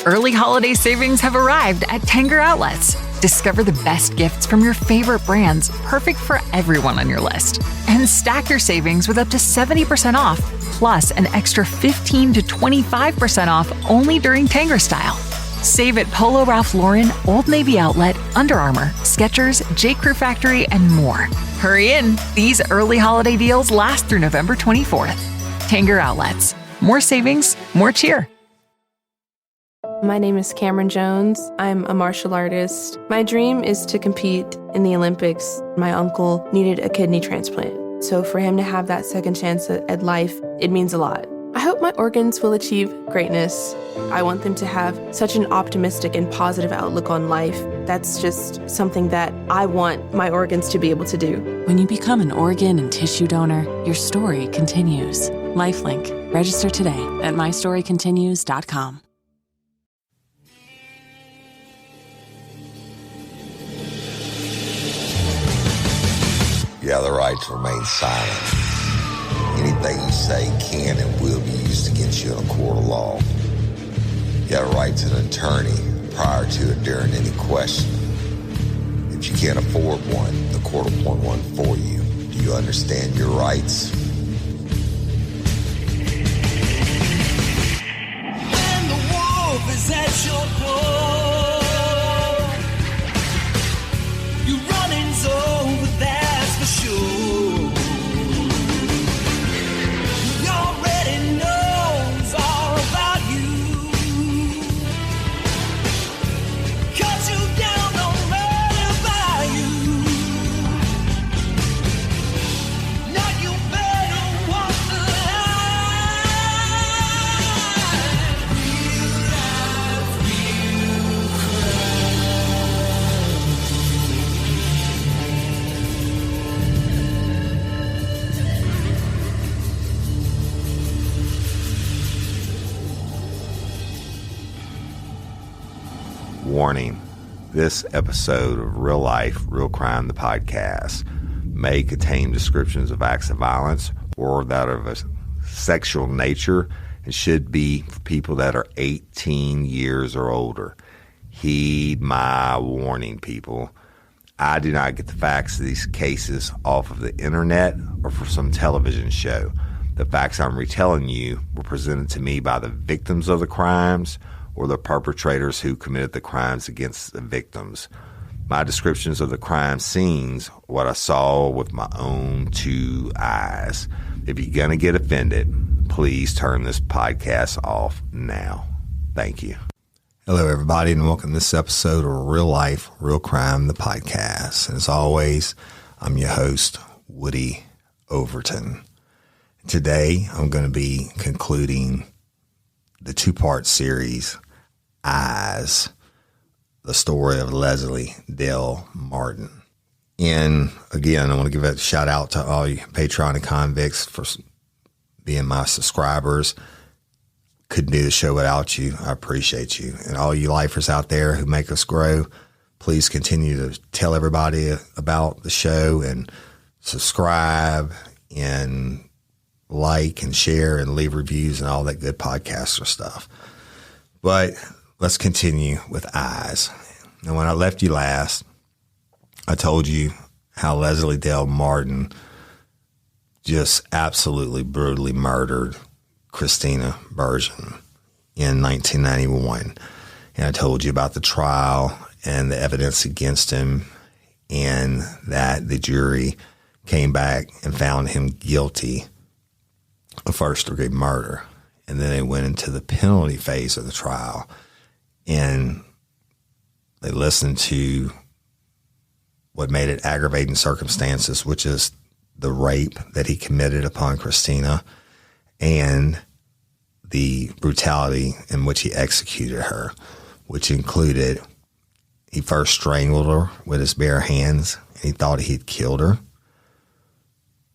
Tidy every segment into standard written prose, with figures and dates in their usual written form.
Early holiday savings have arrived at Tanger Outlets. Discover the best gifts from your favorite brands, perfect for everyone on your list. And stack your savings with up to 70% off, plus an extra 15 to 25% off only during Tanger Style. Save at Polo Ralph Lauren, Old Navy Outlet, Under Armour, Skechers, J. Crew Factory, and more. Hurry in. These early holiday deals last through November 24th. Tanger Outlets. More savings, more cheer. My name is Cameron Jones. I'm a martial artist. My dream is to compete in the Olympics. My uncle needed a kidney transplant. So for him to have that second chance at life, it means a lot. I hope my organs will achieve greatness. I want them to have such an optimistic and positive outlook on life. That's just something that I want my organs to be able to do. When you become an organ and tissue donor, your story continues. LifeLink. Register today at mystorycontinues.com. You have the right to remain silent. Anything you say can and will be used against you in a court of law. You have a right to an attorney prior to and during any question. If you can't afford one, the court will appoint one for you. Do you understand your rights? When the wolf is at your door, your running's over, that's for sure. He already knows all about you. Cut you down, no matter by you. Now you better walk the line. Real life, real Warning, this episode of Real Life, Real Crime, the podcast, may contain descriptions of acts of violence or that of a sexual nature and should be for people that are 18 years or older. Heed my warning, people. I do not get the facts of these cases off of the internet or from some television show. The facts I'm retelling you were presented to me by the victims of the crimes or the perpetrators who committed the crimes against the victims. My descriptions of the crime scenes, what I saw with my own two eyes. If you're going to get offended, please turn this podcast off now. Thank you. Hello, everybody, and welcome to this episode of Real Life, Real Crime, the podcast. And as always, I'm your host, Woody Overton. Today, I'm going to be concluding the two-part series, Eyes, the story of Leslie Dale Martin. And again, I want to give a shout out to all you Patreon and convicts for being my subscribers. Couldn't do the show without you. I appreciate you. And all you lifers out there who make us grow, please continue to tell everybody about the show and subscribe and like and share and leave reviews and all that good podcaster stuff. But let's continue with Eyes. And when I left you last, I told you how Leslie Dale Martin just absolutely brutally murdered Christina Bergen in 1991. And I told you about the trial and the evidence against him and that the jury came back and found him guilty of first-degree murder. And then they went into the penalty phase of the trial, and they listened to what made it aggravating circumstances, which is the rape that he committed upon Christina and the brutality in which he executed her, which included he first strangled her with his bare hands, and he thought he'd killed her.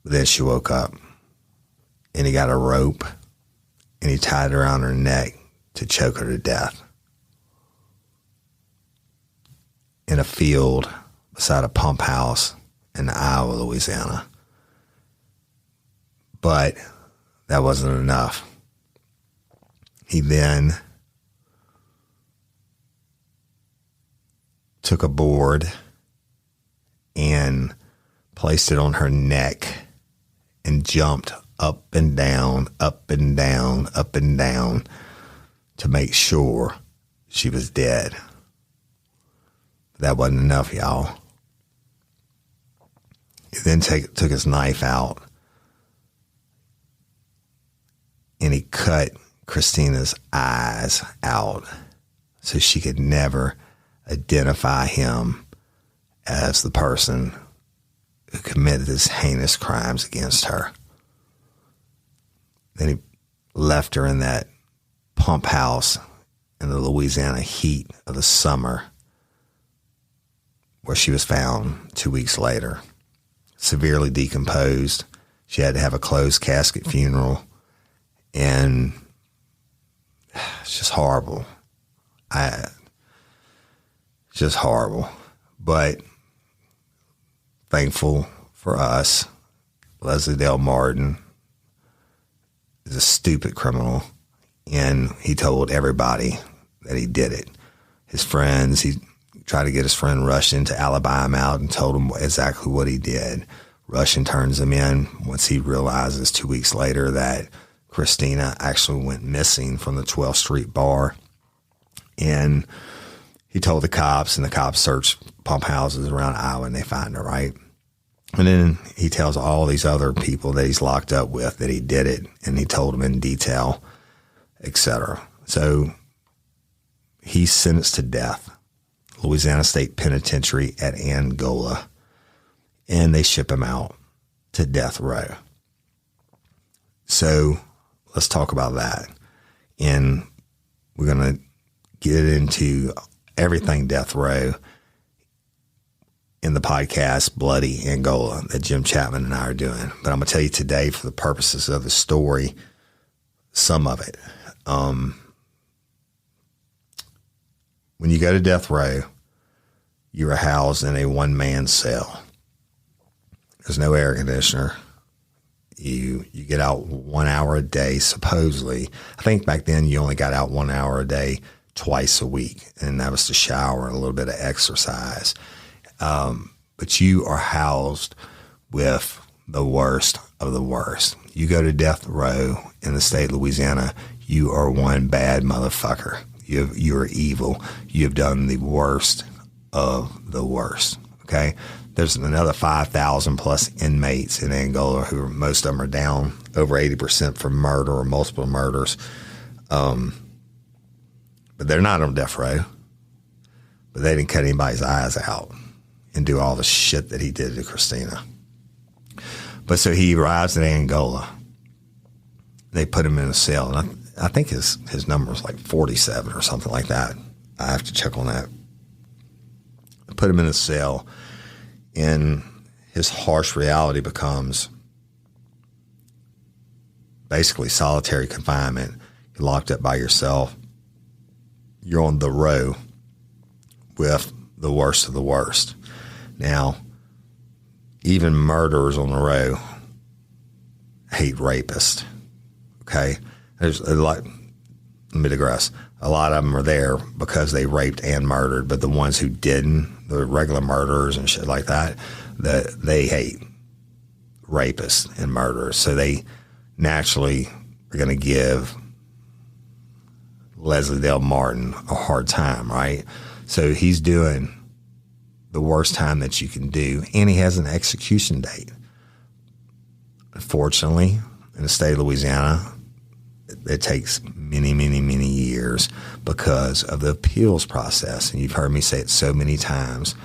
But then she woke up, and he got a rope, and he tied it around her neck to choke her to death in a field beside a pump house in Iowa, Louisiana. But that wasn't enough. He then took a board and placed it on her neck and jumped up and down, up and down, up and down to make sure she was dead. That wasn't enough, y'all. He then took his knife out and he cut Christina's eyes out so she could never identify him as the person who committed these heinous crimes against her. Then he left her in that pump house in the Louisiana heat of the summer, where she was found 2 weeks later, severely decomposed. She had to have a closed casket funeral, and it's just horrible. Just horrible. But thankful for us, Leslie Dale Martin is a stupid criminal, and he told everybody that he did it. His friends, he tried to get his friend Russian to alibi him out and told him exactly what he did. Russian turns him in once he realizes 2 weeks later that Christina actually went missing from the 12th Street bar. And he told the cops, and the cops searched pump houses around Iowa, and they find her, right? And then he tells all these other people that he's locked up with that he did it, and he told them in detail, etc. So he's sentenced to death, Louisiana State Penitentiary at Angola, and they ship him out to death row. So let's talk about that. And we're going to get into everything death row in the podcast Bloody Angola that Jim Chapman and I are doing. But I'm going to tell you today, for the purposes of the story, some of it. When you go to death row, you are housed in a one-man cell. There's no air conditioner. You get out 1 hour a day, supposedly. I think back then you only got out 1 hour a day twice a week, and that was to shower and a little bit of exercise. But you are housed with the worst of the worst. You go to death row in the state of Louisiana, you are one bad motherfucker. You are evil. You have done the worst of the worst, okay? There's another 5,000 plus inmates in Angola who most of them are down over 80% for murder or multiple murders. But they're not on death row. But they didn't cut anybody's eyes out and do all the shit that he did to Christina. But so he arrives in Angola. They put him in a cell. And I think his number was like 47 or something like that. I have to check on that. They put him in a cell, and his harsh reality becomes basically solitary confinement. You're locked up by yourself. You're on the row with the worst of the worst. Now, even murderers on the row hate rapists, okay? There's a lot, let me digress. A lot of them are there because they raped and murdered, but the ones who didn't, the regular murderers and shit like that, they hate rapists and murderers. So they naturally are going to give Leslie Dale Martin a hard time, right? So he's doing the worst time that you can do, and he has an execution date. Unfortunately, in the state of Louisiana, it takes many, many, many years because of the appeals process. And you've heard me say it so many times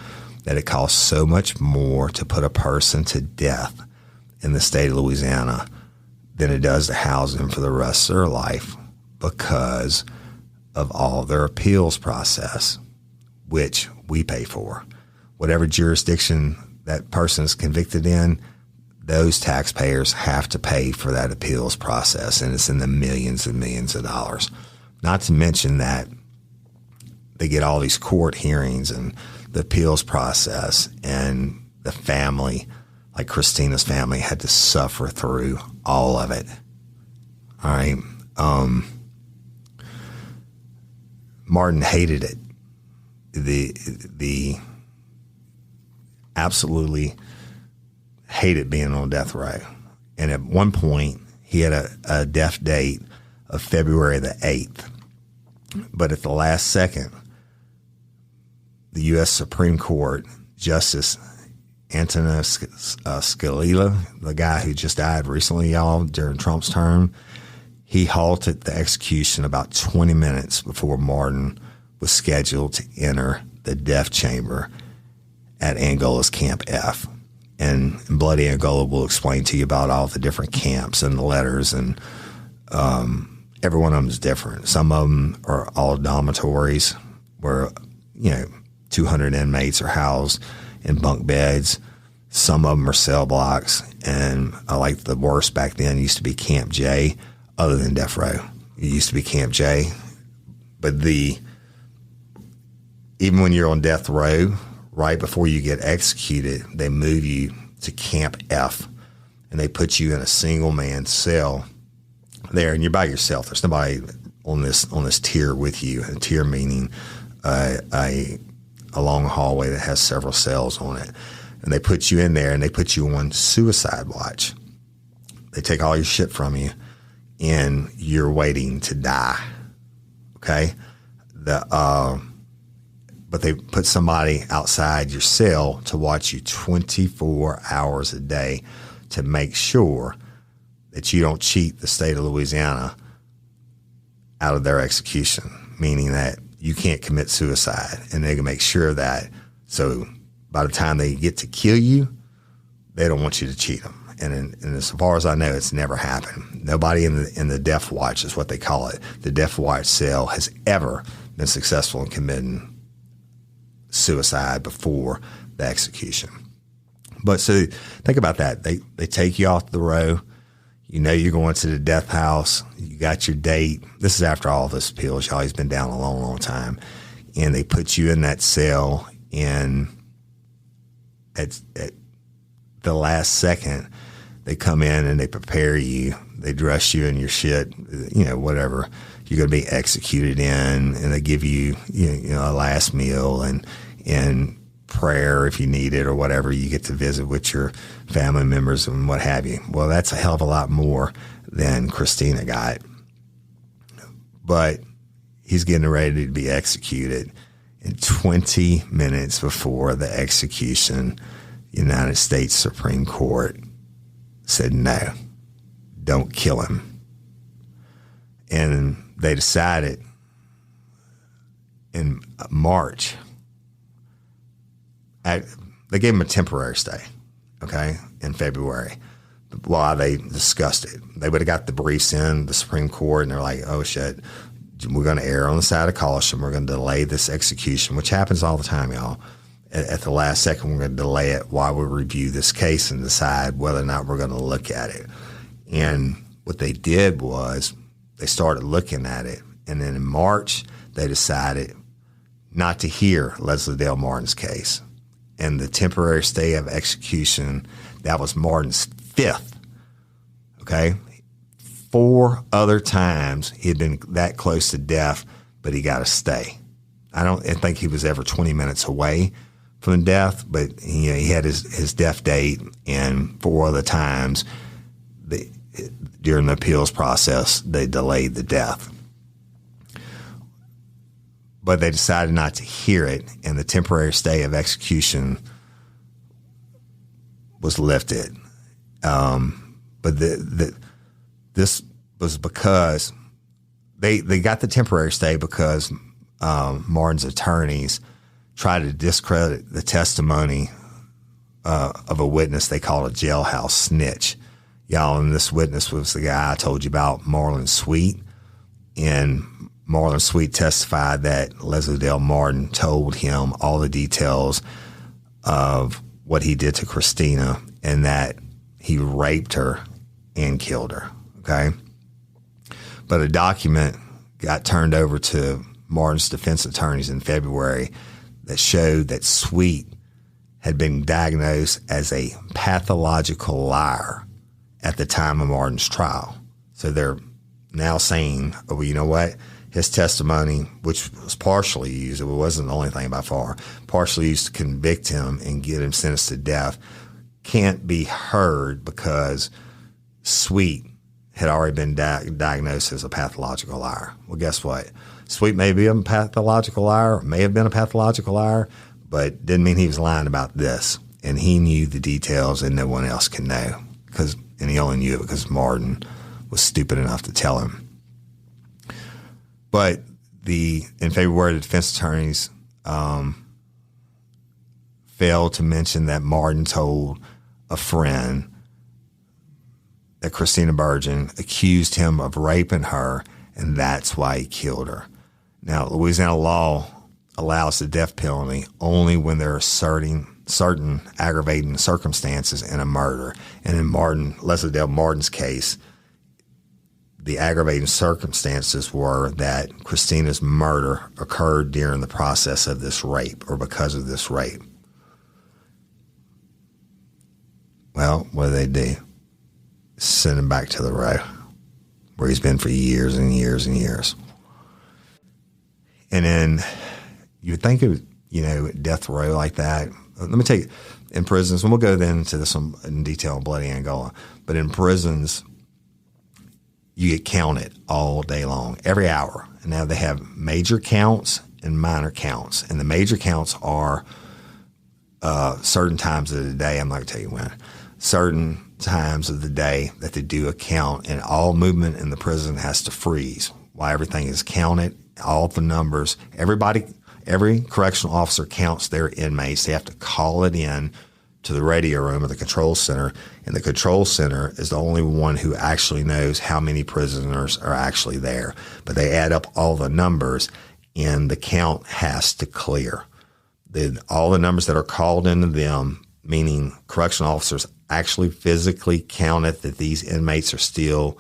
that it costs so much more to put a person to death in the state of Louisiana than it does to house them for the rest of their life because of all their appeals process, which we pay for. Whatever jurisdiction that person is convicted in, those taxpayers have to pay for that appeals process, and it's in the millions and millions of dollars. Not to mention that they get all these court hearings and the appeals process, and the family, like Christina's family, had to suffer through all of it. All right. Martin hated it. the absolutely hated being on death row. And at one point, he had a death date of February the 8th. But at the last second, the U.S. Supreme Court Justice Antonin Scalia, the guy who just died recently, y'all, during Trump's term, he halted the execution about 20 minutes before Martin was scheduled to enter the death chamber at Angola's Camp F. And Bloody Angola will explain to you about all the different camps and the letters, and every one of them is different. Some of them are all dormitories where, 200 inmates are housed in bunk beds. Some of them are cell blocks, and I like the worst back then used to be Camp J, other than death row. It used to be Camp J, but even when you're on death row, right before you get executed, they move you to Camp F, and they put you in a single man cell there, and you're by yourself. There's nobody on this tier with you. A tier meaning a long hallway that has several cells on it. And they put you in there, and they put you on suicide watch. They take all your shit from you, and you're waiting to die. Okay? But they put somebody outside your cell to watch you 24 hours a day to make sure that you don't cheat the state of Louisiana out of their execution, meaning that you can't commit suicide, and they can make sure of that. So by the time they get to kill you, they don't want you to cheat them. And as far as I know, it's never happened. Nobody in the death watch is what they call it. The death watch cell has ever been successful in committing suicide before the execution. But so think about that. They take you off the row. You're going to the death house. You got your date. This is after all this appeals. Y'all, he's been down a long, long time. And they put you in that cell, and at the last second, they come in and they prepare you. They dress you in your shit, whatever you're going to be executed in, and they give you, a last meal and prayer if you need it or whatever. You get to visit with your family members and what have you. Well, that's a hell of a lot more than Christina got. But he's getting ready to be executed, and 20 minutes before the execution, the United States Supreme Court said, no, don't kill him. And they decided in March, they gave him a temporary stay, okay, in February while they discussed it. They would have got the briefs in the Supreme Court, and they're like, oh, shit, we're going to err on the side of caution. We're going to delay this execution, which happens all the time, y'all. At the last second, we're going to delay it while we review this case and decide whether or not we're going to look at it. And what they did was they started looking at it, and then in March, they decided not to hear Leslie Dale Martin's case. And the temporary stay of execution, that was Martin's fifth, okay? 4 other times he had been that close to death, but he got a stay. I think he was ever 20 minutes away from death, but he had his death date, and 4 other times during the appeals process, they delayed the death. But they decided not to hear it, and the temporary stay of execution was lifted. But this was because they got the temporary stay because Martin's attorneys tried to discredit the testimony of a witness they called a jailhouse snitch. Y'all, and this witness was the guy I told you about, Marlon Sweet. And Marlon Sweet testified that Leslie Dale Martin told him all the details of what he did to Christina, and that he raped her and killed her, okay? But a document got turned over to Martin's defense attorneys in February that showed that Sweet had been diagnosed as a pathological liar at the time of Martin's trial. So they're now saying, oh, well, you know what? his testimony, which was partially used, it wasn't the only thing by far, partially used to convict him and get him sentenced to death, can't be heard because Sweet had already been diagnosed as a pathological liar. Well, guess what? Sweet may be a pathological liar, may have been a pathological liar, but didn't mean he was lying about this. And he knew the details and no one else can know. And he only knew it because Martin was stupid enough to tell him. But in February, the defense attorneys failed to mention that Martin told a friend that Christina Bergen accused him of raping her, and that's why he killed her. Now, Louisiana law allows the death penalty only when there are certain aggravating circumstances in a murder. And in Leslie Dale Martin's case, the aggravating circumstances were that Christina's murder occurred during the process of this rape or because of this rape. Well, what do? Send him back to the row where he's been for years and years and years. And then you would think of, death row like that. Let me tell you, in prisons, and we'll go then into this in detail in Bloody Angola, but in prisons, you get counted all day long, every hour. And now they have major counts and minor counts. And the major counts are certain times of the day. I'm not going to tell you when. Certain times of the day that they do a count, and all movement in the prison has to freeze while everything is counted, all the numbers. Every correctional officer counts their inmates. They have to call it in to the radio room or the control center, and the control center is the only one who actually knows how many prisoners are actually there. But they add up all the numbers, and the count has to clear. All the numbers that are called into them, meaning correctional officers actually physically counted that these inmates are still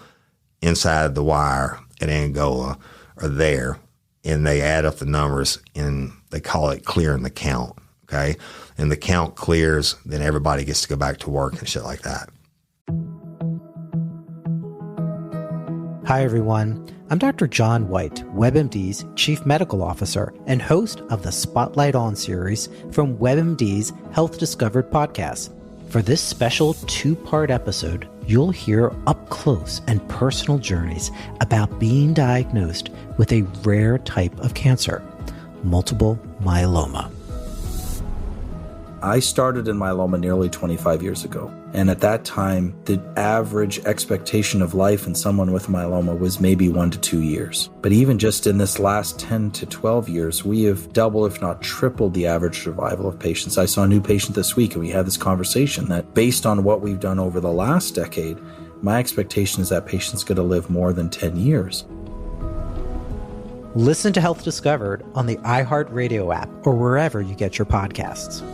inside the wire at Angola, are there, and they add up the numbers, and they call it clearing the count. Okay, and the count clears, then everybody gets to go back to work and shit like that. Hi, everyone. I'm Dr. John White, WebMD's Chief Medical Officer and host of the Spotlight On series from WebMD's Health Discovered podcast. For this special 2-part episode, you'll hear up close and personal journeys about being diagnosed with a rare type of cancer, multiple myeloma. I started in myeloma nearly 25 years ago. And at that time, the average expectation of life in someone with myeloma was maybe 1 to 2 years. But even just in this last 10 to 12 years, we have doubled, if not tripled, the average survival of patients. I saw a new patient this week, and we had this conversation that based on what we've done over the last decade, my expectation is that patient's going to live more than 10 years. Listen to Health Discovered on the iHeartRadio app or wherever you get your podcasts.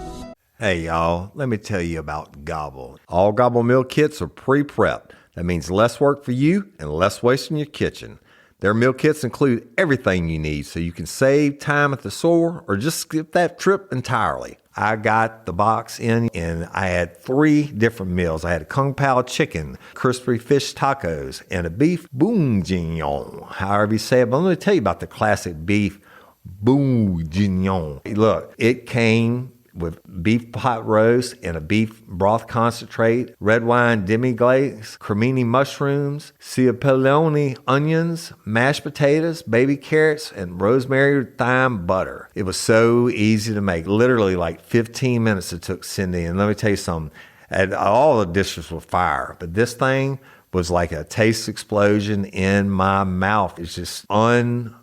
Hey, y'all, let me tell you about Gobble. All Gobble meal kits are pre-prepped. That means less work for you and less waste in your kitchen. Their meal kits include everything you need so you can save time at the store or just skip that trip entirely. I got the box in and I had 3 different meals. I had a Kung Pao chicken, crispy fish tacos, and a beef bourguignon, however you say it. But let me tell you about the classic beef bourguignon. Look, it came with beef pot roast and a beef broth concentrate, red wine demi-glaze, cremini mushrooms, cipollone onions, mashed potatoes, baby carrots, and rosemary thyme butter. It was so easy to make. Literally like 15 minutes it took Cindy. And let me tell you something, all the dishes were fire, but this thing was like a taste explosion in my mouth. It's just unreal.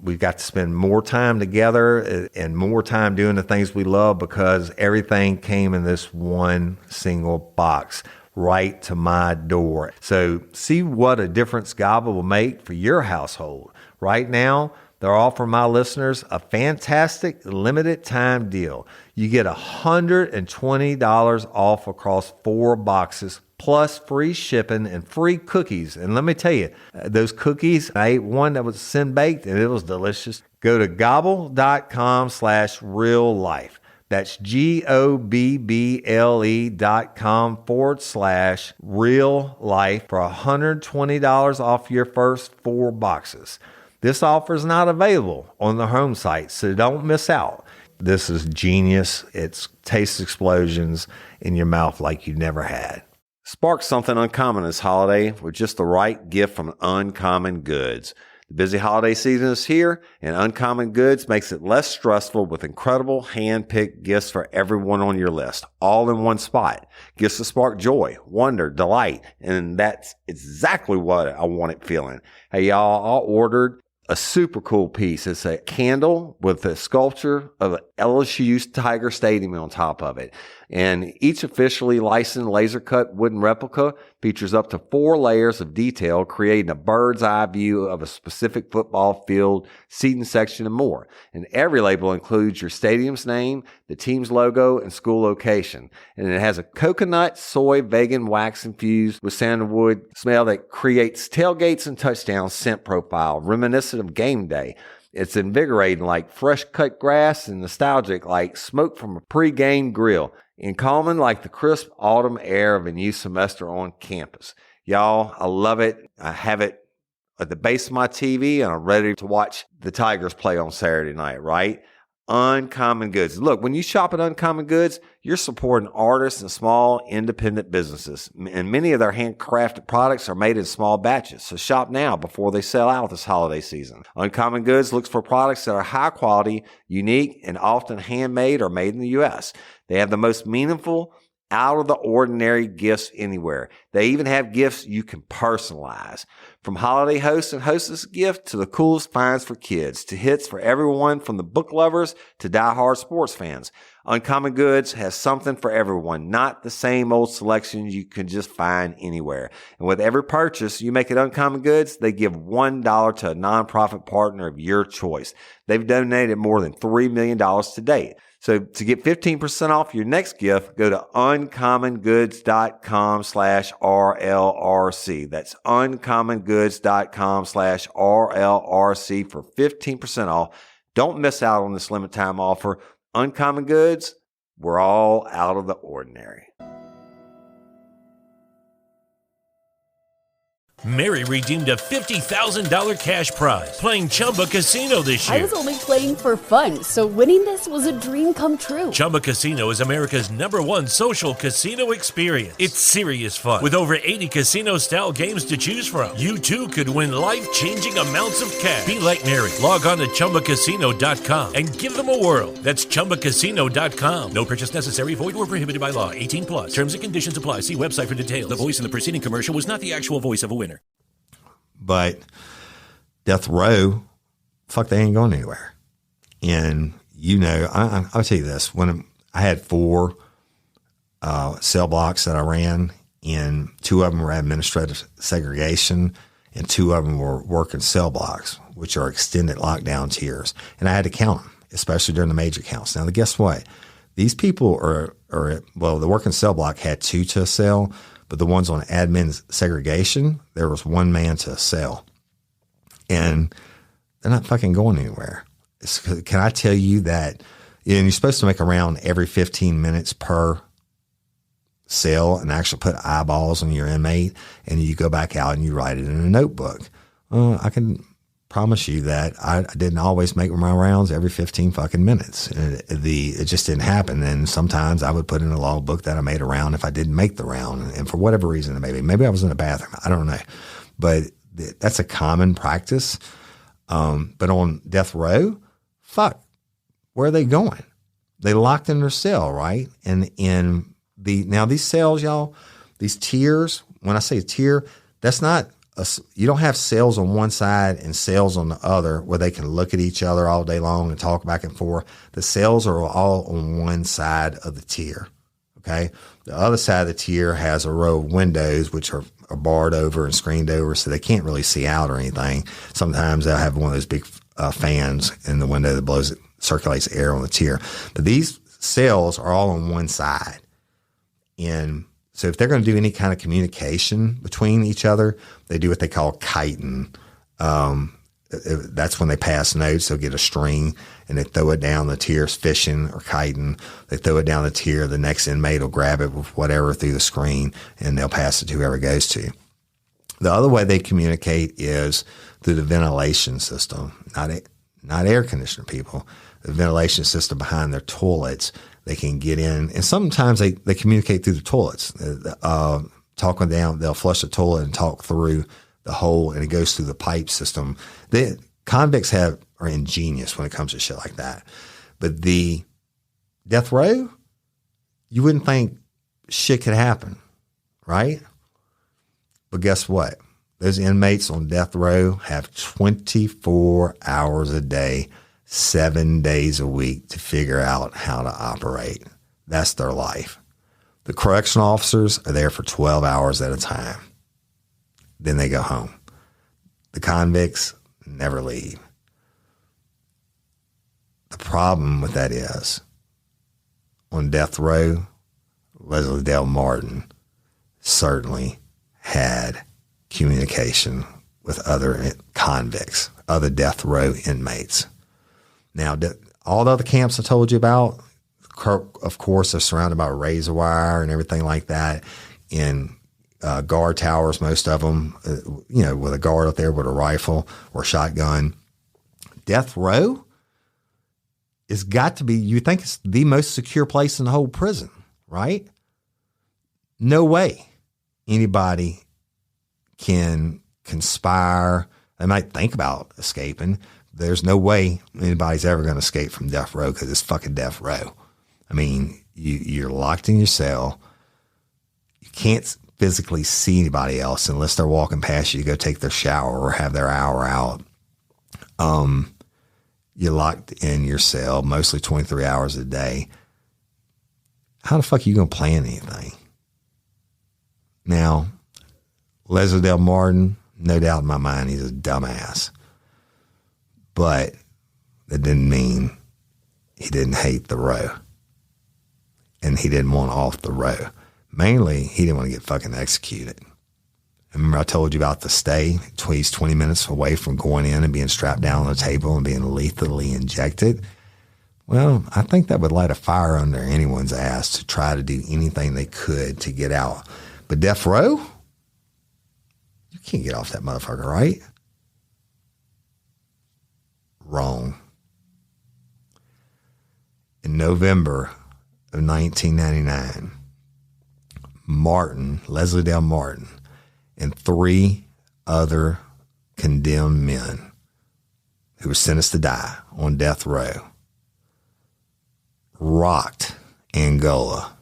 We've got to spend more time together and more time doing the things we love because everything came in this one single box right to my door. So see what a difference Gobble will make for your household. Right now, they're offering my listeners a fantastic limited time deal. You get $120 off across 4 boxes plus free shipping and free cookies. And let me tell you, those cookies, I ate one that was sin baked and it was delicious. Go to gobble.com/real life. That's GOBBLE.com/real life for $120 off your first 4 boxes. This offer is not available on the home site, so don't miss out. This is genius. It's taste explosions in your mouth like you never had. Spark something uncommon this holiday with just the right gift from Uncommon Goods. The busy holiday season is here, and Uncommon Goods makes it less stressful with incredible hand-picked gifts for everyone on your list, all in one spot. Gifts that spark joy, wonder, delight, and that's exactly what I wanted feeling. Hey, y'all, I ordered a super cool piece. It's a candle with a sculpture of an LSU Tiger Stadium on top of it. And each officially licensed laser cut wooden replica features up to 4 layers of detail, creating a bird's eye view of a specific football field, seating section, and more. And every label includes your stadium's name, the team's logo, and school location. And it has a coconut, soy, vegan wax infused with sandalwood smell that creates tailgates and touchdowns scent profile, reminiscent of game day. It's invigorating like fresh cut grass and nostalgic like smoke from a pre-game grill, and calming like the crisp autumn air of a new semester on campus. Y'all, I love it. I have it at the base of my TV, and I'm ready to watch the Tigers play on Saturday night, right? Uncommon Goods. Look, when you shop at Uncommon Goods, you're supporting artists and small independent businesses. And many of their handcrafted products are made in small batches. So shop now before they sell out this holiday season. Uncommon Goods looks for products that are high quality, unique, and often handmade or made in the U.S. They have the most meaningful, out of the ordinary gifts anywhere. They even have gifts you can personalize. From holiday hosts and hostess gift to the coolest finds for kids, to hits for everyone from the book lovers to diehard sports fans. Uncommon Goods has something for everyone, not the same old selections you can just find anywhere. And with every purchase you make at Uncommon Goods, they give $1 to a nonprofit partner of your choice. They've donated more than $3 million to date. So to get 15% off your next gift, go to uncommongoods.com/RLRC. That's uncommongoods.com/RLRC for 15% off. Don't miss out on this limited time offer. Uncommon Goods, we're all out of the ordinary. Mary redeemed a $50,000 cash prize playing Chumba Casino this year. I was only playing for fun, so winning this was a dream come true. Chumba Casino is America's #1 social casino experience. It's serious fun. With over 80 casino-style games to choose from, you too could win life-changing amounts of cash. Be like Mary. Log on to ChumbaCasino.com and give them a whirl. That's ChumbaCasino.com. No purchase necessary. Void or prohibited by law. 18 plus. Terms and conditions apply. See website for details. The voice in the preceding commercial was not the actual voice of a winner. But death row, fuck, they ain't going anywhere. And, you know, I'll tell you this. When I had 4 cell blocks that I ran, and 2 of them were administrative segregation, and 2 of them were working cell blocks, which are extended lockdown tiers. And I had to count them, especially during the major counts. Now, guess what? These people are well, the working cell block had 2 to a cell, but the ones on admin segregation, there was 1 man to a cell. And they're not fucking going anywhere. Can I tell you that, and you're supposed to make a round every 15 minutes per cell and actually put eyeballs on your inmate, and you go back out and you write it in a notebook. I can promise you that I didn't always make my rounds every 15 fucking minutes. It just didn't happen. And sometimes I would put in a logbook that I made a round if I didn't make the round. And for whatever reason, maybe I was in the bathroom. I don't know. But that's a common practice. But on death row, fuck, where are they going? They locked in their cell, right? And now these cells, y'all, these tiers, when I say tier, that's not, you don't have cells on one side and cells on the other where they can look at each other all day long and talk back and forth. The cells are all on one side of the tier. Okay. The other side of the tier has a row of windows, which are barred over and screened over, so they can't really see out or anything. Sometimes they'll have one of those big fans in the window that circulates air on the tier. But these cells are all on one side. And so if they're going to do any kind of communication between each other, they do what they call kiting. That's when they pass notes. They'll get a string and they throw it down the tiers, fishing or kiting. They throw it down the tier. The next inmate will grab it with whatever through the screen, and they'll pass it to whoever it goes to. The other way they communicate is through the ventilation system, not air conditioner people. The ventilation system behind their toilets, they can get in, and sometimes they communicate through the toilets. Talking down, they'll flush the toilet and talk through the hole, and it goes through the pipe system. The convicts are ingenious when it comes to shit like that. But the death row, you wouldn't think shit could happen, right? But guess what? Those inmates on death row have 24 hours a day, 7 days a week to figure out how to operate. That's their life. The correctional officers are there for 12 hours at a time. Then they go home. The convicts never leave. The problem with that is, on death row, Leslie Dale Martin certainly had communication with other convicts, other death row inmates. Now, all the other camps I told you about, of course, are surrounded by razor wire and everything like that. In guard towers, most of them, with a guard up there with a rifle or shotgun. Death row has got to be, you think it's the most secure place in the whole prison, right? No way anybody can conspire. They might think about escaping. There's no way anybody's ever going to escape from death row because it's fucking death row. I mean, you're locked in your cell. You can't physically see anybody else unless they're walking past you to go take their shower or have their hour out. You're locked in your cell mostly 23 hours a day. How the fuck are you going to plan anything? Now, Leslie Dale Martin, no doubt in my mind, he's a dumbass. But that didn't mean he didn't hate the row. And he didn't want off the row. Mainly, he didn't want to get fucking executed. Remember I told you about the stay? He's 20 minutes away from going in and being strapped down on a table and being lethally injected. Well, I think that would light a fire under anyone's ass to try to do anything they could to get out. But death row? You can't get off that motherfucker, right? Wrong. In November of 1999, Leslie Dale Martin, and 3 other condemned men who were sentenced to die on death row rocked Angola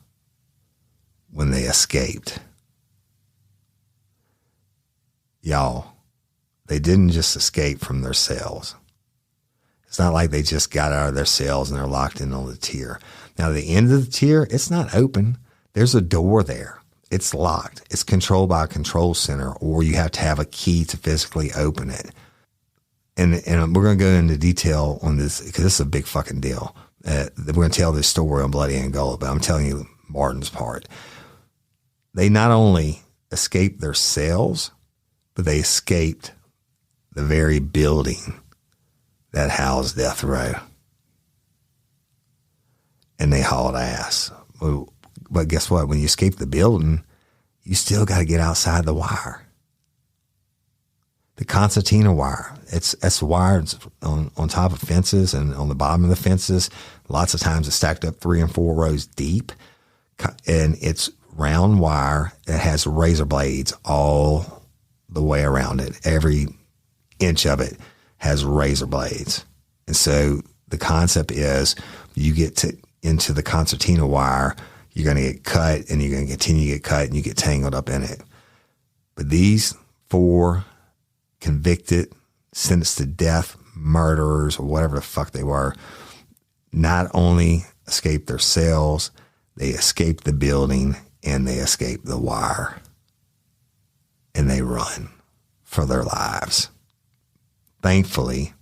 when they escaped. Y'all, they didn't just escape from their cells. It's not like they just got out of their cells and they're locked in on the tier. Now, the end of the tier, it's not open. There's a door there. It's locked. It's controlled by a control center, or you have to have a key to physically open it. And we're going to go into detail on this because this is a big fucking deal. We're going to tell this story on Bloody Angola, but I'm telling you Martin's part. They not only escaped their cells, but they escaped the very building that housed death row. And they hauled ass. But guess what? When you escape the building, you still got to get outside the wire. The concertina wire. It's wired on top of fences and on the bottom of the fences. Lots of times it's stacked up 3 and 4 rows deep. And it's round wire that has razor blades all the way around it. Every inch of it has razor blades. And so the concept is you get into the concertina wire, you're going to get cut and you're going to continue to get cut and you get tangled up in it. But these 4 convicted, sentenced to death murderers or whatever the fuck they were, not only escaped their cells, they escaped the building and they escaped the wire. And they run for their lives. Thankfully,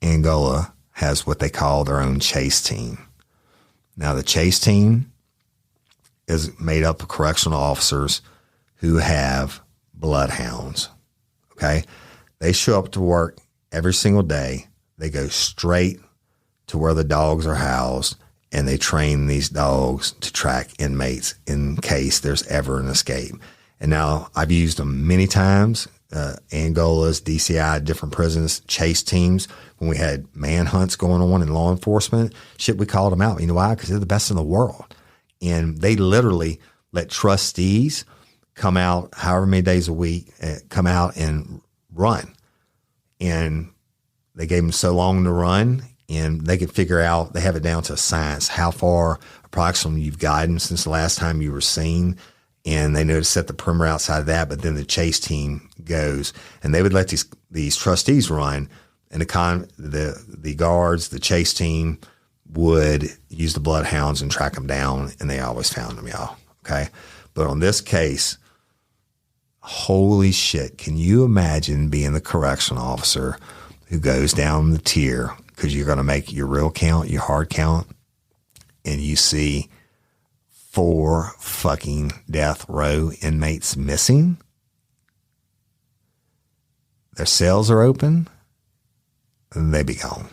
Angola has what they call their own chase team. Now, the chase team is made up of correctional officers who have bloodhounds, okay? They show up to work every single day. They go straight to where the dogs are housed, and they train these dogs to track inmates in case there's ever an escape. And now I've used them many times. Angolas, DCI, different prisons, chase teams. When we had manhunts going on in law enforcement, shit, we called them out. You know why? Because they're the best in the world. And they literally let trustees come out however many days a week, come out and run. And they gave them so long to run, and they could figure out, they have it down to a science, how far approximately you've gotten since the last time you were seen. And they know to set the perimeter outside of that, but then the chase team goes, and they would let these trustees run, and the guards, the chase team would use the bloodhounds and track them down, and they always found them, y'all. Okay. But on this case, holy shit, can you imagine being the correctional officer who goes down the tier because you're going to make your real count, your hard count, and you see 4 fucking death row inmates missing? Their cells are open, and they be gone.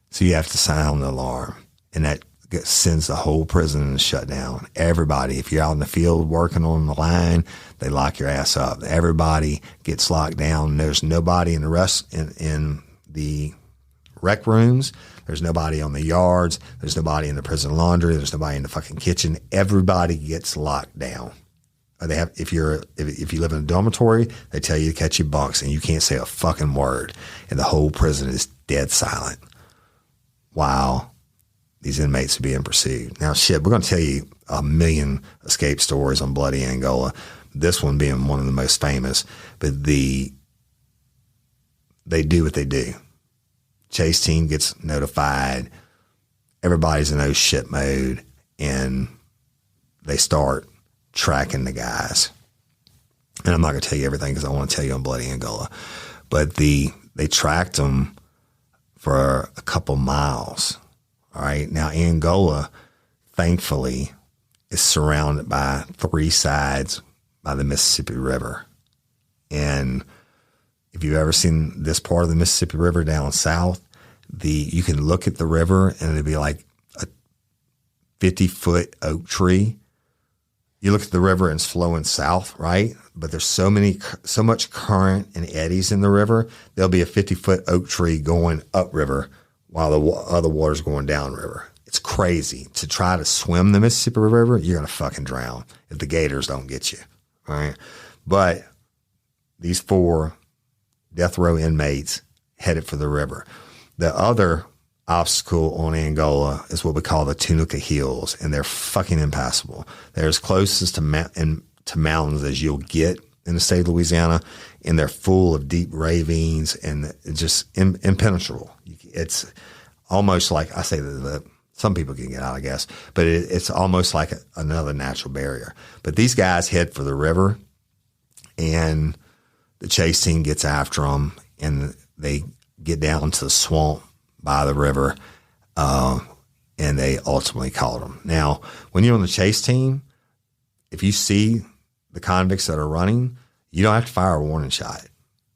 So you have to sound the alarm, and that sends the whole prison shut down. Everybody, if you're out in the field working on the line, they lock your ass up. Everybody gets locked down. There's nobody in the the rec rooms. There's nobody on the yards. There's nobody in the prison laundry. There's nobody in the fucking kitchen. Everybody gets locked down. If you live in a dormitory, they tell you to catch your bunks, and you can't say a fucking word, and the whole prison is dead silent while these inmates are being pursued. Now, shit, we're going to tell you a million escape stories on Bloody Angola. This one being one of the most famous, but they do what they do. Chase team gets notified. Everybody's in oh shit mode, and they start tracking the guys. And I'm not going to tell you everything because I want to tell you on Bloody Angola, but they tracked them for a couple miles. All right. Now, Angola, thankfully, is surrounded by 3 sides by the Mississippi River. And if you've ever seen this part of the Mississippi River down south, you can look at the river and it'd be like a 50-foot oak tree. You look at the river and it's flowing south, right? But there's so much current and eddies in the river. There'll be a 50-foot oak tree going upriver while the other water's going downriver. It's crazy. To try to swim the Mississippi River, you're going to fucking drown if the gators don't get you, all right? But these 4 death row inmates headed for the river. The other obstacle on Angola is what we call the Tunica Hills, and they're fucking impassable. They're as close as to mountains as you'll get in the state of Louisiana, and they're full of deep ravines and just impenetrable. It's almost like, I say that some people can get out, I guess, but it's almost like another natural barrier. But these guys head for the river, and the chase team gets after them, and they get down to the swamp by the river, and they ultimately caught them. Now, when you're on the chase team, if you see the convicts that are running, you don't have to fire a warning shot.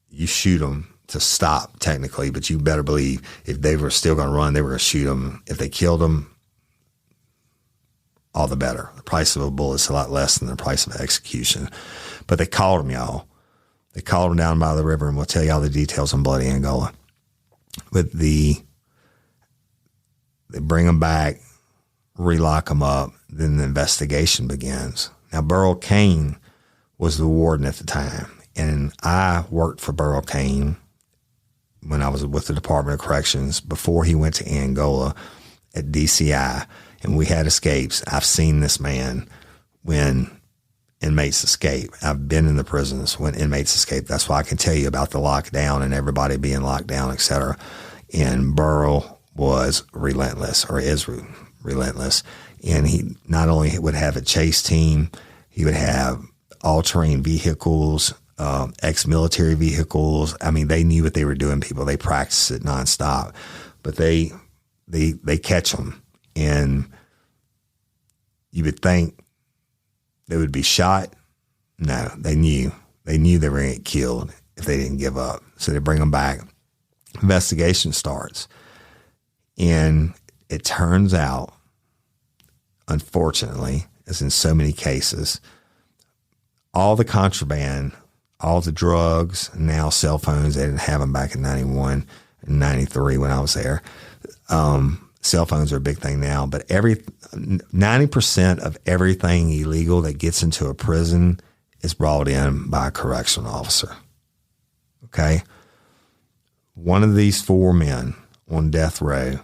You shoot them to stop, technically, but you better believe if they were still going to run, they were going to shoot them. If they killed them, all the better. The price of a bullet's a lot less than the price of execution. But they called them, y'all. They called them down by the river, and we'll tell you all the details on Bloody Angola. But they bring them back, relock them up, then the investigation begins. Now, Burl Cain was the warden at the time, and I worked for Burl Cain when I was with the Department of Corrections before he went to Angola at DCI, and we had escapes. I've seen this man when inmates escape. I've been in the prisons when inmates escape. That's why I can tell you about the lockdown and everybody being locked down, et cetera. And Burl was relentless, or is relentless. And he not only would have a chase team, he would have all-terrain vehicles, ex-military vehicles. I mean, they knew what they were doing, people. They practiced it nonstop. But they catch them, and you would think they would be shot. No, they knew they were going to get killed if they didn't give up. So they bring them back. Investigation starts. And it turns out, unfortunately, as in so many cases, all the contraband, all the drugs, now cell phones. They didn't have them back in 91 and 93 when I was there. Cell phones are a big thing now, but 90% of everything illegal that gets into a prison is brought in by a correctional officer. Okay. One of these 4 men on death row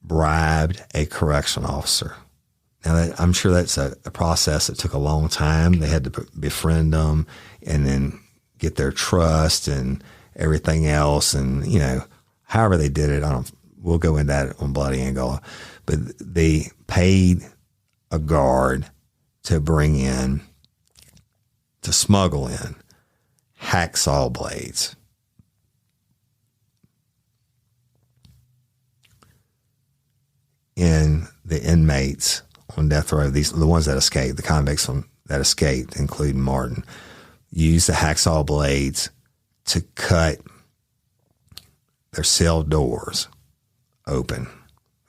bribed a correctional officer. Now, I'm sure that's a process that took a long time. They had to befriend them and then get their trust and everything else. And, however they did it, we'll go into that on Bloody Angle. But they paid a guard to smuggle in hacksaw blades. And the inmates on death row, the ones that escaped, the convicts that escaped, including Martin, used the hacksaw blades to cut their cell doors open.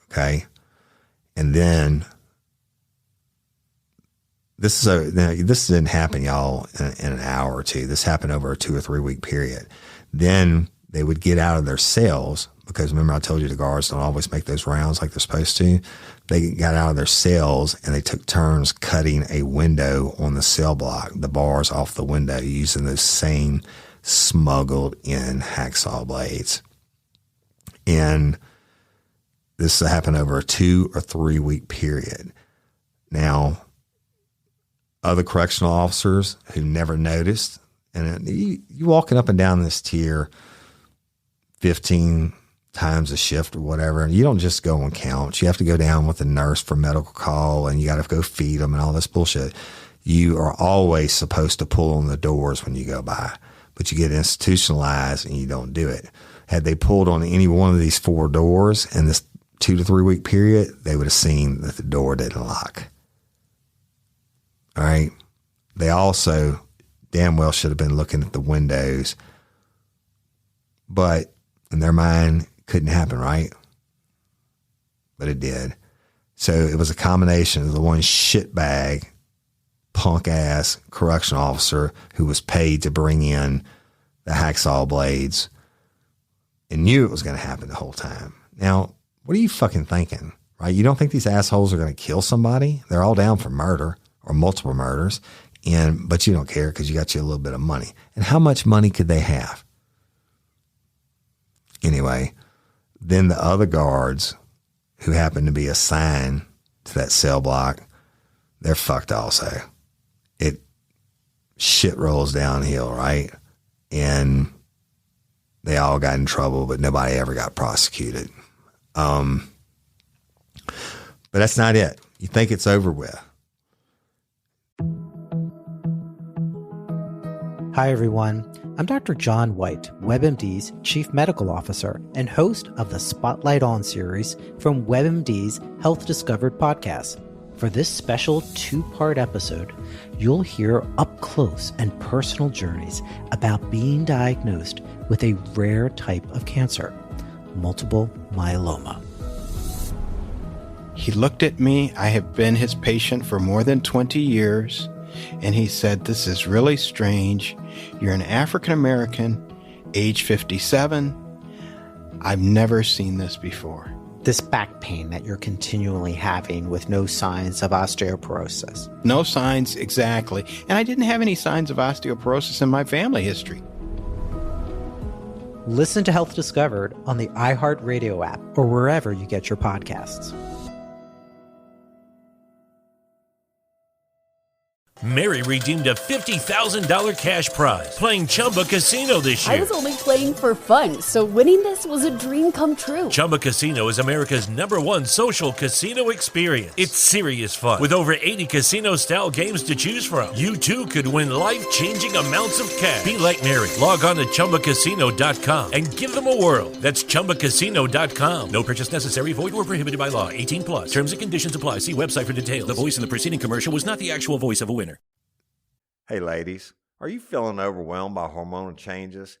Okay. And then this didn't happen, y'all, in an hour or two. This happened over a 2 or 3 week period. Then they would get out of their cells, because remember I told you the guards don't always make those rounds like they're supposed to. They got out of their cells and they took turns cutting a window on the cell block, the bars off the window, using those same smuggled in hacksaw blades. And this happened over a 2 or 3 week period. Now, other correctional officers who never noticed, and you walking up and down this tier 15 times a shift or whatever, and you don't just go on counts. You have to go down with a nurse for medical call, and you got to go feed them and all this bullshit. You are always supposed to pull on the doors when you go by, but you get institutionalized and you don't do it. Had they pulled on any one of these 4 doors in this 2 to 3 week period, they would have seen that the door didn't lock. All right. They also damn well should have been looking at the windows, but in their mind, couldn't happen, right? But it did. So it was a combination of the one shitbag, punk ass correctional officer who was paid to bring in the hacksaw blades and knew it was going to happen the whole time. Now, what are you fucking thinking, right? You don't think these assholes are going to kill somebody? They're all down for murder or multiple murders, but you don't care because you got you a little bit of money. And how much money could they have? Anyway, then the other guards who happened to be assigned to that cell block, they're fucked also. Shit rolls downhill, right? And they all got in trouble, but nobody ever got prosecuted. But that's not it. You think it's over with. Hi, everyone. I'm Dr. John White, WebMD's Chief Medical Officer and host of the Spotlight On series from WebMD's Health Discovered podcast. For this special 2-part episode, you'll hear up close and personal journeys about being diagnosed with a rare type of cancer, multiple myeloma. He looked at me. I have been his patient for more than 20 years. And he said, "This is really strange. You're an African American, age 57. I've never seen this before." This back pain that you're continually having with no signs of osteoporosis. No signs, exactly. And I didn't have any signs of osteoporosis in my family history. Listen to Health Discovered on the iHeartRadio app or wherever you get your podcasts. Mary redeemed a $50,000 cash prize playing Chumba Casino this year. I was only playing for fun, so winning this was a dream come true. Chumba Casino is America's #1 social casino experience. It's serious fun. With over 80 casino-style games to choose from, you too could win life-changing amounts of cash. Be like Mary. Log on to ChumbaCasino.com and give them a whirl. That's ChumbaCasino.com. No purchase necessary. Void where prohibited by law. 18 plus. Terms and conditions apply. See website for details. The voice in the preceding commercial was not the actual voice of a winner. Hey ladies, are you feeling overwhelmed by hormonal changes?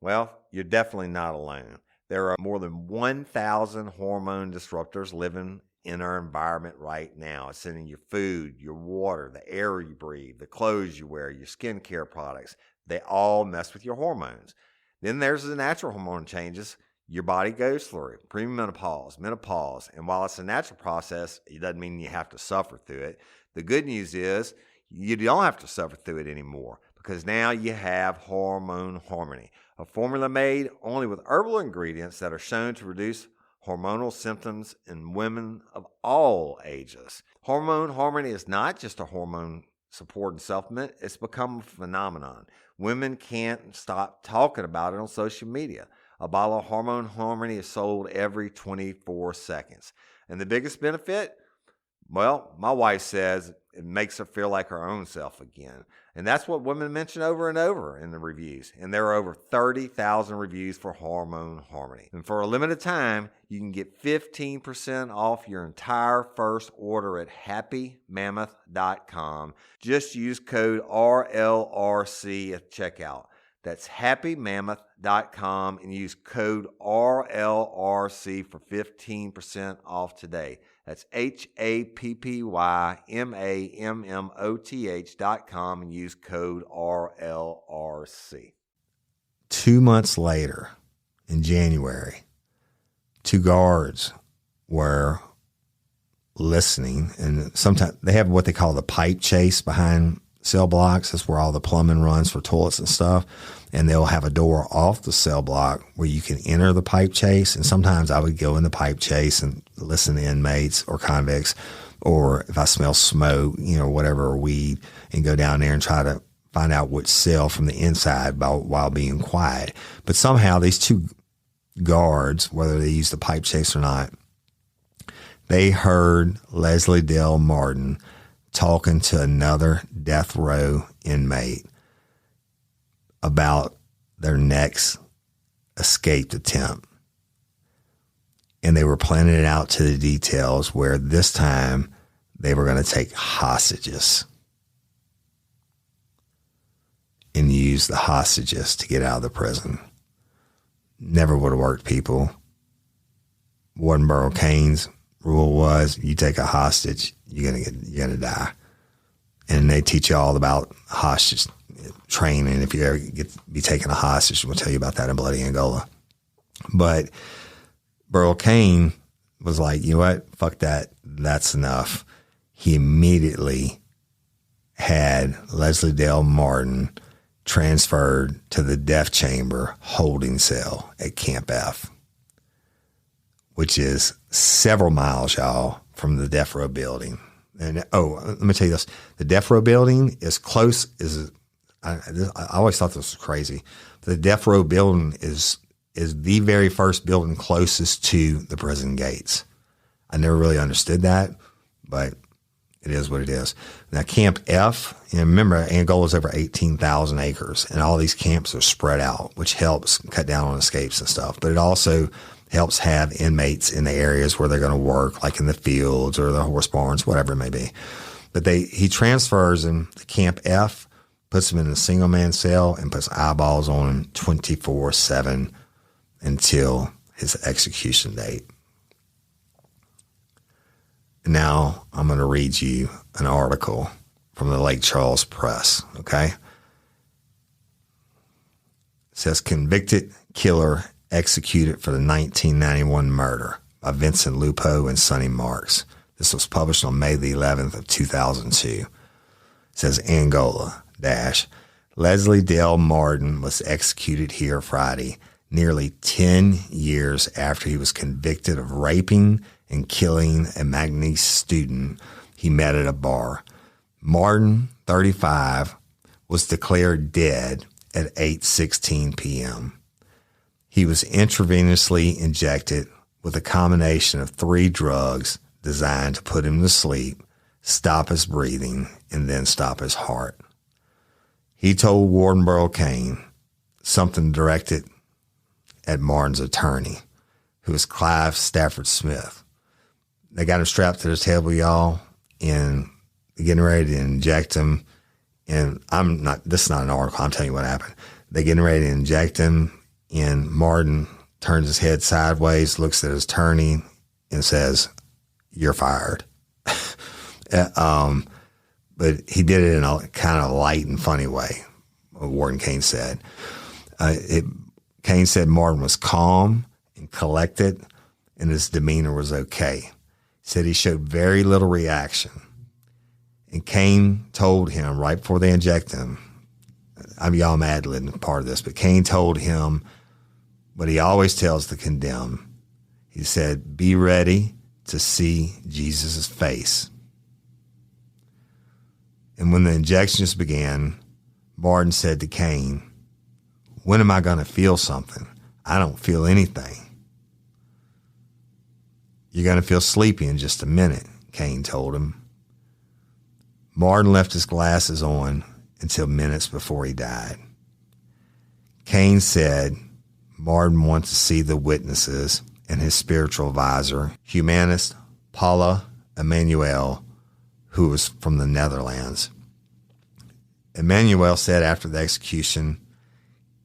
Well, you're definitely not alone. There are more than 1,000 hormone disruptors living in our environment right now. It's in your food, your water, the air you breathe, the clothes you wear, your skincare products. They all mess with your hormones. Then there's the natural hormone changes your body goes through, premenopause, menopause. And while it's a natural process, it doesn't mean you have to suffer through it. The good news is you don't have to suffer through it anymore, because now you have Hormone Harmony, a formula made only with herbal ingredients that are shown to reduce hormonal symptoms in women of all ages. Hormone Harmony is not just a hormone support and supplement. It's become a phenomenon. Women can't stop talking about it on social media. A bottle of Hormone Harmony is sold every 24 seconds. And the biggest benefit? Well, my wife says it makes her feel like her own self again. And that's what women mention over and over in the reviews. And there are over 30,000 reviews for Hormone Harmony. And for a limited time, you can get 15% off your entire first order at happymammoth.com. Just use code RLRC at checkout. That's happymammoth.com and use code RLRC for 15% off today. That's happymammoth.com and use code RLRC. 2 months later, in January, 2 guards were listening, and sometimes they have what they call the pipe chase behind cell blocks. That's where all the plumbing runs for toilets and stuff. And they'll have a door off the cell block where you can enter the pipe chase. And sometimes I would go in the pipe chase and listen to inmates or convicts, or if I smell smoke, whatever, or weed, and go down there and try to find out which cell from the inside while being quiet. But somehow these 2 guards, whether they used the pipe chase or not, they heard Leslie Dale Martin talking to another death row inmate about their next escape attempt. And they were planning it out to the details, where this time they were going to take hostages and use the hostages to get out of the prison. Never would have worked, people. Warden Burl Cain's rule was, you take a hostage, you're gonna die. And they teach you all about hostage training. If you ever be taking a hostage, we'll tell you about that in Bloody Angola. But Burl Cain was like, you know what? Fuck that. That's enough. He immediately had Leslie Dale Martin transferred to the death chamber holding cell at Camp F, which is several miles, y'all, from the death row building. And let me tell you this: the death row building is close. I always thought this was crazy. The death row building is the very first building closest to the prison gates. I never really understood that, but it is what it is. Now, Camp F, remember, Angola's over 18,000 acres, and all these camps are spread out, which helps cut down on escapes and stuff. But it also helps have inmates in the areas where they're going to work, like in the fields or the horse barns, whatever it may be. But he transfers them to Camp F, puts them in a single man cell, and puts eyeballs on him 24/7 until his execution date. Now I'm going to read you an article from the Lake Charles Press, okay? It says, convicted killer executed for the 1991 murder by Vincent Lupo and Sonny Marks. This was published on May the 11th of 2002. It says, Angola, Leslie Dale Martin was executed here Friday, nearly 10 years after he was convicted of raping and killing a Magnese student he met at a bar. Martin, 35, was declared dead at 8:16 p.m. He was intravenously injected with a combination of 3 drugs designed to put him to sleep, stop his breathing, and then stop his heart. He told Warden Burl Cain, something directed at Martin's attorney, who was Clive Stafford Smith. They got him strapped to the table, y'all, and getting ready to inject him. And this is not an article, I'm telling you what happened. They're getting ready to inject him, and Martin turns his head sideways, looks at his attorney, and says, you're fired. But he did it in a kind of light and funny way, Warden Kane said. Kane said Martin was calm and collected, and his demeanor was okay. He said he showed very little reaction. And Kane told him right before they injected him, y'all ad-libbing part of this, but Kane told him what he always tells the condemned. He said, be ready to see Jesus' face. And when the injections began, Martin said to Kane, when am I going to feel something? I don't feel anything. You're going to feel sleepy in just a minute, Kane told him. Martin left his glasses on until minutes before he died. Kane said Martin wanted to see the witnesses and his spiritual advisor, humanist Paula Emmanuel, who was from the Netherlands. Emmanuel said after the execution,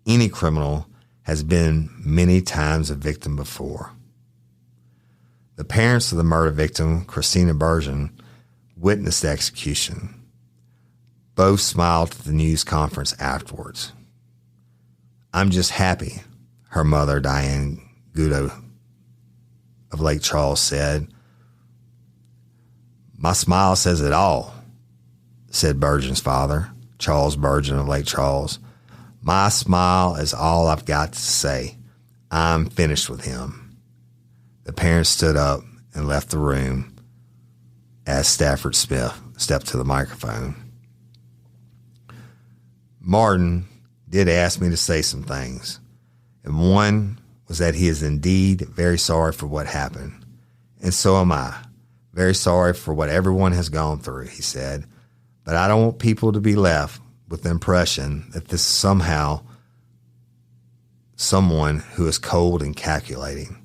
any criminal has been many times a victim before. The parents of the murder victim, Christina Bergen, witnessed the execution. Both smiled at the news conference afterwards. I'm just happy, her mother, Diane Gudo of Lake Charles, said. My smile says it all, said Bergen's father, Charles Bergen of Lake Charles. My smile is all I've got to say. I'm finished with him. The parents stood up and left the room as Stafford Smith stepped to the microphone. Martin did ask me to say some things, and one was that he is indeed very sorry for what happened, and so am I. Very sorry for what everyone has gone through, he said, but I don't want people to be left with the impression that this is somehow someone who is cold and calculating.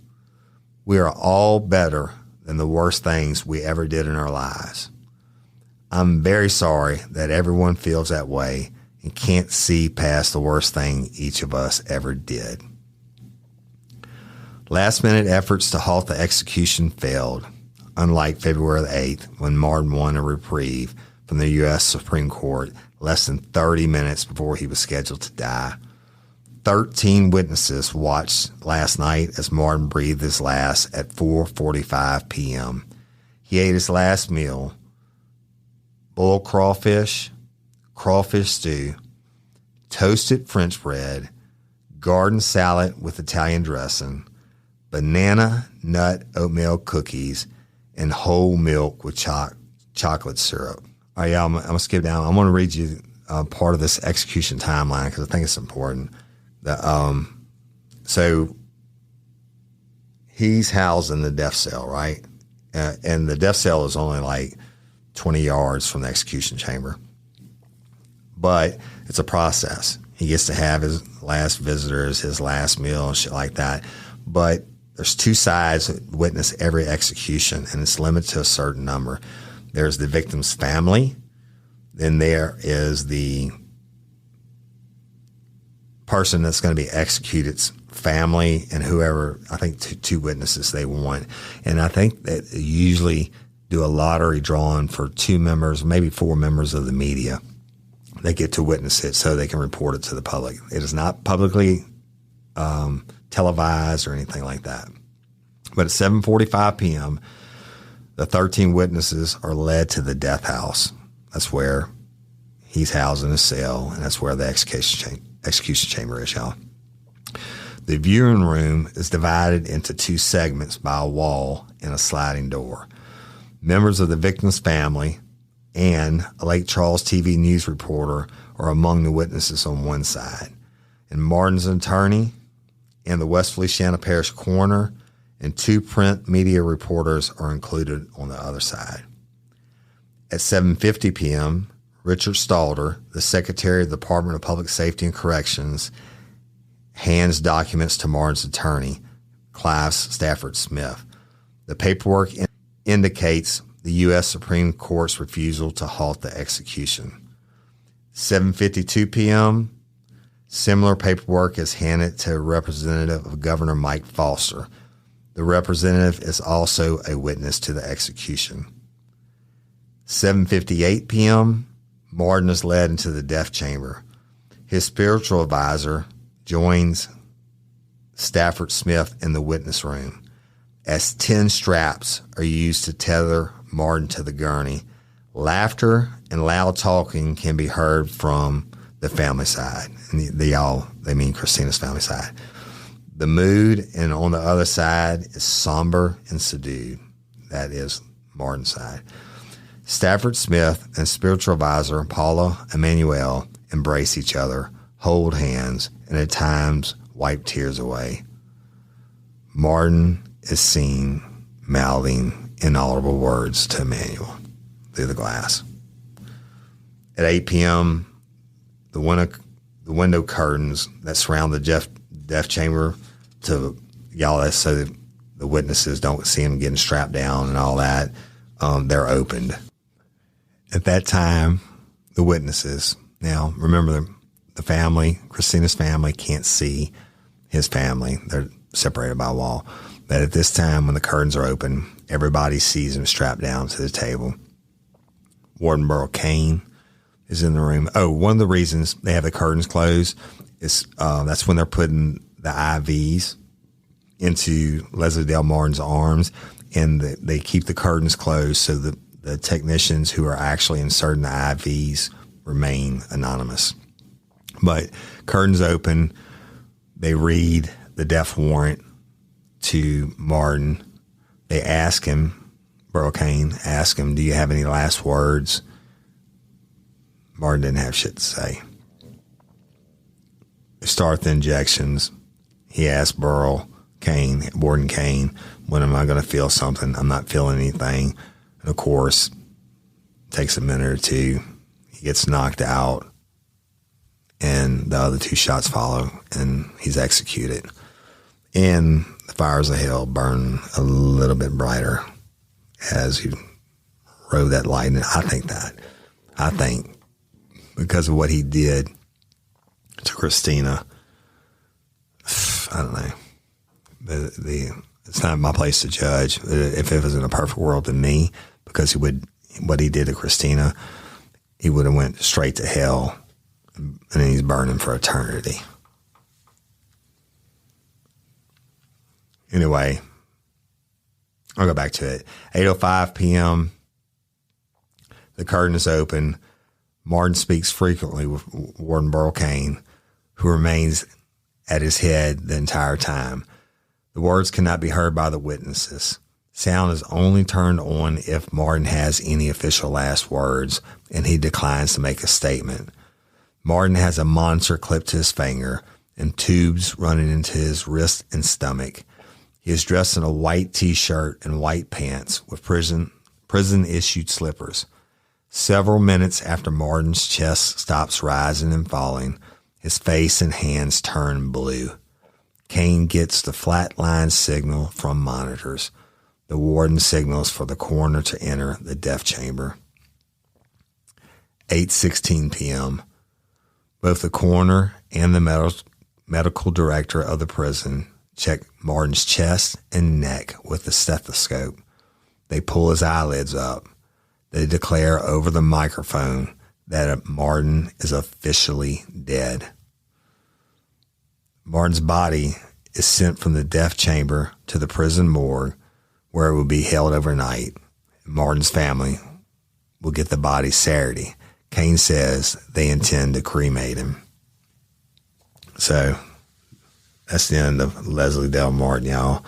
We are all better than the worst things we ever did in our lives. I'm very sorry that everyone feels that way and can't see past the worst thing each of us ever did. Last-minute efforts to halt the execution failed, unlike February the 8th, when Martin won a reprieve from the U.S. Supreme Court less than 30 minutes before he was scheduled to die. 13 witnesses watched last night as Martin breathed his last at 4:45 p.m. He ate his last meal, boiled crawfish stew, toasted French bread, garden salad with Italian dressing, banana nut oatmeal cookies, and whole milk with chocolate syrup. All right, I'm going to skip down. I'm going to read you part of this execution timeline because I think it's important. So he's housed in the death cell, right? And the death cell is only like 20 yards from the execution chamber. But it's a process. He gets to have his last visitors, his last meal, and shit like that. But there's two sides that witness every execution, and it's limited to a certain number. There's the victim's family. Then there is the person that's going to be executed's family and whoever, I think two witnesses they want. And I think that they usually do a lottery drawing for 2 members, maybe 4 members of the media. They get to witness it so they can report it to the public. It is not publicly televised or anything like that. But at 7:45 p.m., the 13 witnesses are led to the death house. That's where he's housed in a cell, and that's where the execution chamber is, y'all. The viewing room is divided into 2 segments by a wall and a sliding door. Members of the victim's family and a Lake Charles TV news reporter are among the witnesses on one side, and Martin's attorney and the West Feliciana Parish coroner and 2 print media reporters are included on the other side. At 7:50 p.m., Richard Stalder, the Secretary of the Department of Public Safety and Corrections, hands documents to Martin's attorney, Clive Stafford Smith. The paperwork indicates the U.S. Supreme Court's refusal to halt the execution. 7:52 p.m., similar paperwork is handed to a representative of Governor Mike Foster. The representative is also a witness to the execution. 7:58 p.m., Martin is led into the death chamber. His spiritual advisor joins Stafford Smith in the witness room as 10 straps are used to tether Martin to the gurney. Laughter and loud talking can be heard from the family side. And they mean Christina's family side. The mood and on the other side is somber and subdued. That is Martin's side. Stafford Smith and spiritual advisor Paula Emanuel embrace each other, hold hands, and at times wipe tears away. Martin is seen mouthing inaudible words to Emmanuel through the glass. At 8 p.m., the window curtains that surround the death chamber to y'all, so that the witnesses don't see him getting strapped down and all that, they're opened. At that time, the witnesses, now remember the family, Christina's family can't see his family. They're separated by a wall. But at this time, when the curtains are open, everybody sees him strapped down to the table. Warden Burl Kane is in the room. Oh, one of the reasons they have the curtains closed is that's when they're putting the IVs into Leslie Dale Martin's arms, and they keep the curtains closed so that the technicians who are actually inserting the IVs remain anonymous. But curtains open, they read the death warrant to Martin. They ask him, Burl Kane asked him, do you have any last words? Martin didn't have shit to say. They start the injections. He asked Warden Kane, when am I going to feel something? I'm not feeling anything. And of course, it takes a minute or two. He gets knocked out, and the other 2 shots follow, and he's executed. And the fires of hell burn a little bit brighter as he rode that lightning. I think because of what he did to Christina, I don't know. It's not my place to judge. If it was in a perfect world to me, because what he did to Christina, he would have went straight to hell, and then he's burning for eternity. Anyway, I'll go back to it. 8:05 p.m., the curtain is open. Martin speaks frequently with Warden Burl Kane, who remains at his head the entire time. The words cannot be heard by the witnesses. Sound is only turned on if Martin has any official last words, and he declines to make a statement. Martin has a monitor clipped to his finger and tubes running into his wrist and stomach. He is dressed in a white T-shirt and white pants with prison-issued slippers. Several minutes after Martin's chest stops rising and falling, his face and hands turn blue. Kane gets the flatline signal from monitors. The warden signals for the coroner to enter the death chamber. 8:16 p.m. Both the coroner and the medical director of the prison check Martin's chest and neck with the stethoscope. They pull his eyelids up. They declare over the microphone that Martin is officially dead. Martin's body is sent from the death chamber to the prison morgue, where it will be held overnight. Martin's family will get the body Saturday. Kane says they intend to cremate him. So that's the end of Leslie Dale Martin, y'all.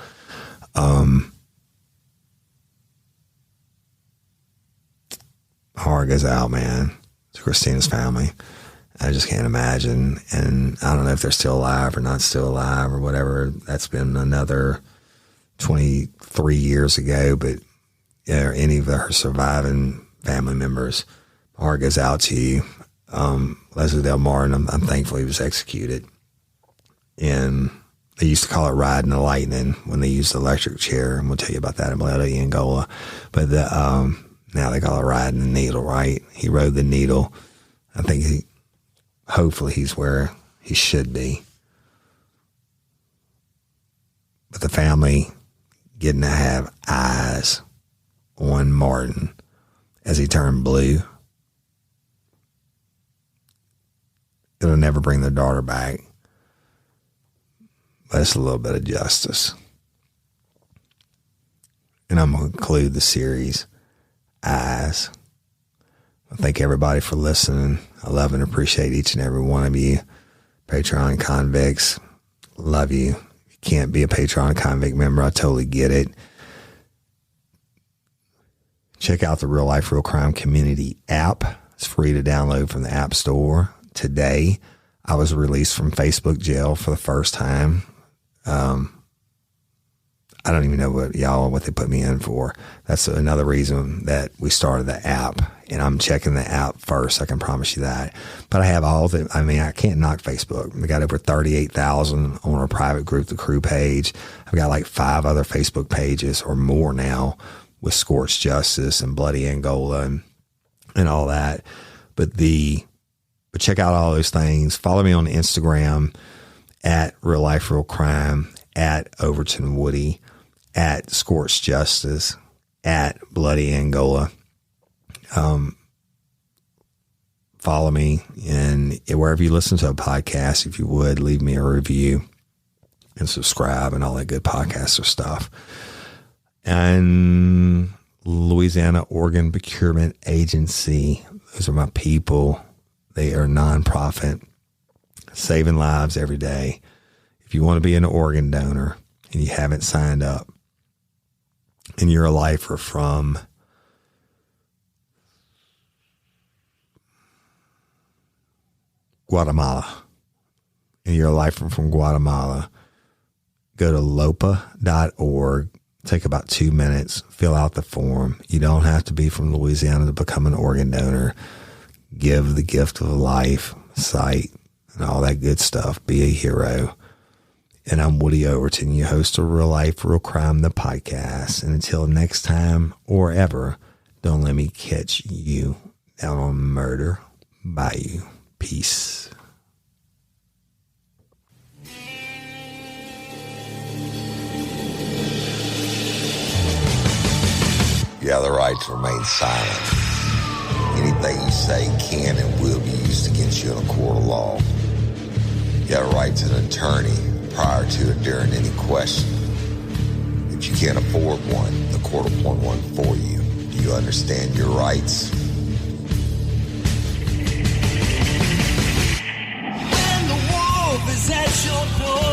Heart goes out, man, to Christina's family. I just can't imagine. And I don't know if they're still alive or not still alive or whatever. That's been another 23 years ago, but or any of her surviving family members, my heart goes out to you. Leslie Dale Martin, I'm thankful he was executed. And they used to call it riding the lightning when they used the electric chair, and we'll tell you about that in Maleta, Angola. But now they call it riding the needle, right? He rode the needle. I think hopefully he's where he should be. But the family getting to have eyes on Martin as he turned blue. It'll never bring their daughter back, but it's a little bit of justice. And I'm going to conclude the series, Eyes. I thank everybody for listening. I love and appreciate each and every one of you. Patreon convicts, love you. You can't be a Patreon convict member. I totally get it. Check out the Real Life, Real Crime Community app. It's free to download from the App Store. Today, I was released from Facebook jail for the first time. I don't even know what they put me in for. That's another reason that we started the app, and I'm checking the app first. I can promise you that. But I have I can't knock Facebook. We got over 38,000 on our private group, the crew page. I've got like 5 other Facebook pages or more now with Scorched Justice and Bloody Angola and all that. But check out all those things. Follow me on Instagram at Real Life, Real Crime, at Overton Woody, at Scorched Justice, at Bloody Angola. Follow me, and wherever you listen to a podcast, if you would, leave me a review and subscribe and all that good podcaster stuff. And Louisiana Organ Procurement Agency. Those are my people. They are nonprofit, saving lives every day. If you want to be an organ donor and you haven't signed up, and you're a lifer from Guatemala, go to LOPA.org. Take about 2 minutes, fill out the form. You don't have to be from Louisiana to become an organ donor. Give the gift of life, sight, and all that good stuff. Be a hero. And I'm Woody Overton, your host of Real Life, Real Crime, the podcast. And until next time or ever, don't let me catch you down on Murder Bayou. Peace. You have the right to remain silent. Anything you say can and will be used against you in a court of law. You have a right to an attorney prior to and during any question. If you can't afford one, the court will appoint one for you. Do you understand your rights? When the wolf is at your door,